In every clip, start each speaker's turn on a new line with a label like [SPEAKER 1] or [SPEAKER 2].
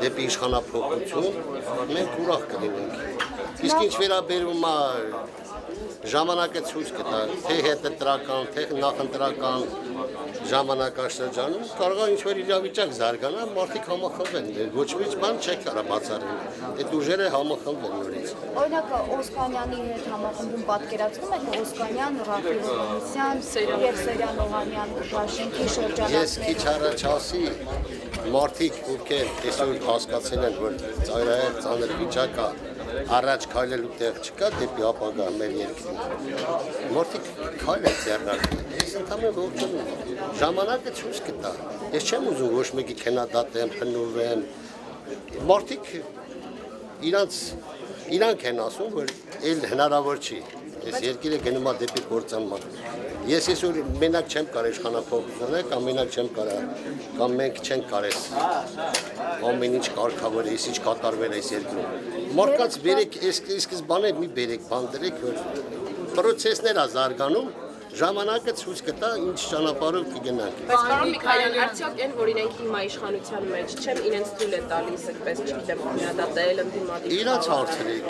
[SPEAKER 1] դեպի իշխանափոխություն, մենք ուրախ կլինենք։ Իսկ ինչ վերաբերում է ժամանակը ցույց կտա, թե հետընտրական, թե նախընտրական ժամանակաշրջանում կարող է ինչ-որ իրավիճակ զարգանա, մարդիկ համախմբեն, ոչ մի բան չեք կարող բացառել, այդ ուժերը համախմբեն նորից։
[SPEAKER 2] Օրինակ Օսկանյանի հետ համախմբում պատկերացնում եք Օսկանյան, Ռաֆիկ Հովհաննիսյան եւ Սերյան Օհանյան Դաշինքի շրջանակները։
[SPEAKER 1] Ես քիչ առաջ ասի, մարդիկ ովքեր այսօր հասկացել են, որ ծանր վիճակ է, առաջ քայլելու տեղ չկա դեպի ապագա մեր երկրին։ Մարդիկ քայլեն ձեռնարկել։ Ես ընդհանրապես ողջունում եմ։ Ժամանակը ցույց կտա։ Ես չեմ ուզում ոչ մեկի քննադատեմ, փննուվեմ։ Մարդիկ իրանք են ասում, որ այլ հնարավոր չի։ Այս երկիրը գնում է դեպի կործանման։ Ես այսօր մենակ չեմ կարող իշխանափոխություն անել, կամ մենակ չեմ կարող, կամ մենք չենք կարես ամեն ինչ կարգավորել, այս ինչ կատարվել այս երկրում։ Մարդկանց բերեք, սկզբանե մի բերեք, բան դրեք, որ պրոցեսներ է զարգանում, ժամանակը ցույց կտա ինչ ճանապարհով կգնանք։
[SPEAKER 3] Բայց պարոն Միքայելյան, արդյոք այն, որ իրենք հիմա իշխանության մեջ չեմ, իրենց թույլ է տալիս, այդպես չգիտեմ, քննադատել, ընդդիմադիր։
[SPEAKER 1] Իրանց հարցրեք։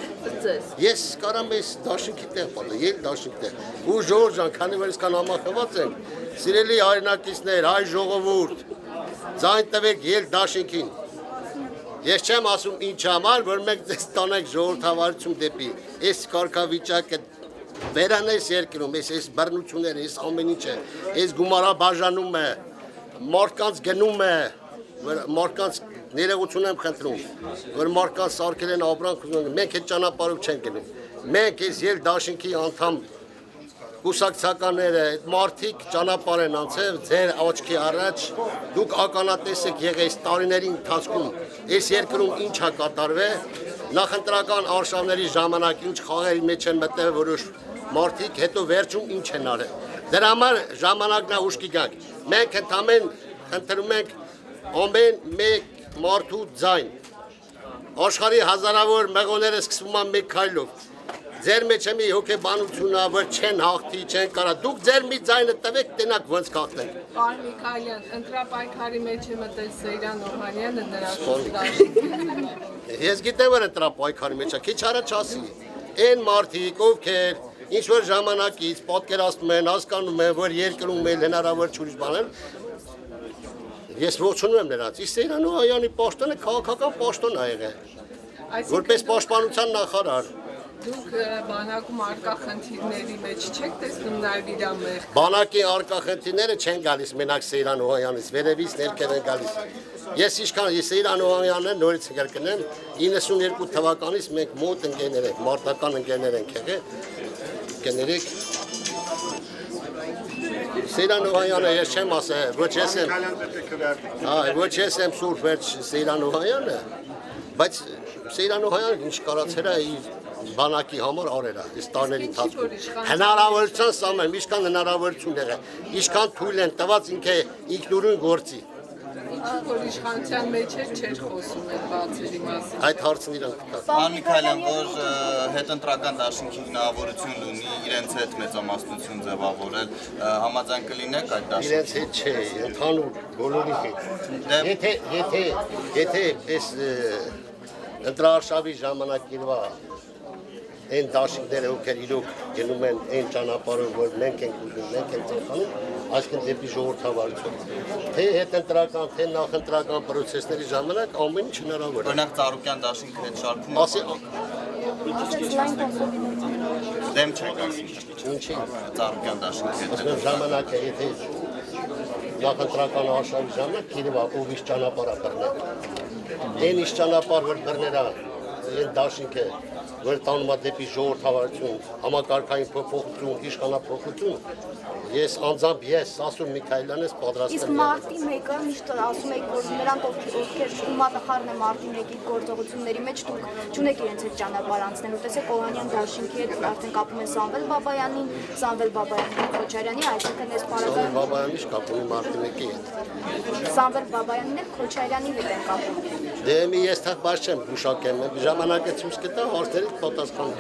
[SPEAKER 3] Ձեզ։
[SPEAKER 1] Ես կարամ այս դաշինքի տեղ պատը, ել դաշինք տեղ։ Ու Ժորժ ջան, քանի որ իսկան համախմբված ենք, սիրելի հայրենակիցներ, հայ ժողովուրդ, ձայն տվեք ել դաշինքին։ Ես չեմ ասում ինչ համար, որ մենք ձեզ տանենք ժողովրդավարություն դեպի այս կարգավիճակը վերանես երկրում, այս բռնությունները, այս ամեն ինչը, այս գումարաբաժանում է, մարդկանց գնում է, մարդկանց ներողություն եմ խնդրում, որ մարդկանց սարքել են ապրանք, մենք այդ ճանապարհով չենք գնում։ Մենք այս ել դաշինքի անդամ կուսակցականները, այդ մարդիկ ճանապարհ են անցել ձեր աչքի առաջ, դուք ականատես եք եղել այս տարիների ընթացքում, այս երկրում ինչ է կատարվել, նախընտրական արշավների ժամանակ ինչ խաղերի մեջ են մտել որոշ մարդիկ, հետո վերջում ինչ են արել։ Դրա համար ժամանակն է ուշքի գանք։ Մենք ընդամեն խնդրում ենք ամեն մեկ մարդու ձայն։ Աշխարհի հազարավոր մեղոները սկսվում են մեկ քայլով։ Ձեր մեջ է մի հոգեբանություն, որ չեն հաղթի, չեն կարա։ Դուք ձեր մի ձայնը տվեք, տենակ ոնց կախնենք։
[SPEAKER 4] Պարոն Միքայելյան, ընտրապայքարի մեջ է մտել Սերյան Օհանյանը նրա
[SPEAKER 1] Ես գիտեմ, որ ընտրապայքարի մեջ է, քիչ առաջ ասի։ Այն մարդիկ, ովքեր ինչ որ ժամանակից պատկերացնում են, հասկանում են, որ երկրում meil հնարավոր չուրիշ բան են, ես ողջունում եմ նրանց։ Իսկ Սերյան Օհանյանի պաշտոնը քաղաքական պաշտոն ա եղել, որպես պաշտպանության նախարար։
[SPEAKER 4] Դուք բանակում արկա խնդիրների մեջ չեք տեսնում նաև իր մեղ։
[SPEAKER 1] Բանակի արկա խնդիրները չեն գալիս մենակ Սերյան Օհանյանից, վերևից ներքև են գալիս։ Ես Սերյան Օհանյանն նորից կրկնեմ, 92 թվականից մենք մոտ ընկերներ ենք, մարտական ընկերներ ենք եղել, կներեք։ Սերյան Օհանյանը ես չեմ ասել, ոչ ես եմ սուրբ վերջ Սերյան Օհանյանը, բայց Սերյան Օհանյանը ինչ կարացել է իր բանակի համար արել է, այս տարիների ընթացքում։ Հնարավորության սամեն, ինչքան հնարավորություն եղել, ինչքան թույլ են տված ինքնուրույն գործի։
[SPEAKER 4] Ինչու որ իշխանության մեջ չէր խոսում այդ բացերի մասին։
[SPEAKER 1] Այդ հարցն իրանք կա։
[SPEAKER 5] Պարոն Միքայելյան, որ հետընտրական դաշինքի հնարավորություն ունի իրենց հետ մեծամասնություն ձևավորել, համաձայն կլինեք այդ դաշինքի։
[SPEAKER 1] Իրենց հետ չէ, ընդհանուր բոլորի հետ։ Եթե այս ընտրարշավի ժամանակիրվա այն դաշինքները, ովքեր իրոք գնում են այն ճանապարհով, որ մենք ենք ուզում, մենք ենք ցանկանում, այսինքն դեպի ժողովրդավարություն։ Թե հետընտրական, թե նախընտրական պրոցեսների ժամանակ ամեն ինչ հնարավոր է։
[SPEAKER 5] Օրինակ Ծառուկյան դաշինքը հետ շարքում դեմ չեք ասում։
[SPEAKER 1] Ինչի՞
[SPEAKER 5] Ծառուկյան դաշինքի հետ։
[SPEAKER 1] ասում ժամանակը, եթե նախընտրական արշավի ժամանակ գիրվա ով ինչ ճանապարհ է բռնել։ Այն ինչ ճանապարհ որ բռներա այն դաշինքը որ տանում է դեպի ժողովրդավարություն, համակարգային փոփոխություն, իշխանափոխություն, ես անձամբ ես ասում Միքայելյանն ես պատրաստ եմ։
[SPEAKER 2] Իսկ մարտի 1-ը միշտ ասում եք, որ նրանք ովքեր ումատախարն է մարտի 1-ի գործողությունների մեջ դուք չունեք իրենց հետ ճանապարհ անցնելու։ Տեսեք Օհանյան դաշինքի հետ արդեն կապում են Սամվել Բաբայանին, Սամվել Բաբայանին Քոչարյանի, այսինքն այս պարագայում
[SPEAKER 1] Բաբայանի կապում է մարտի 1-ի հետ։
[SPEAKER 2] Սամվել Բաբայանին էլ Քոչարյանի հետ են կապում։
[SPEAKER 1] Դե մի ես թղթ չեմ գուշակեմ, ժամանակը ցույց կտա հարցերից պատասխան։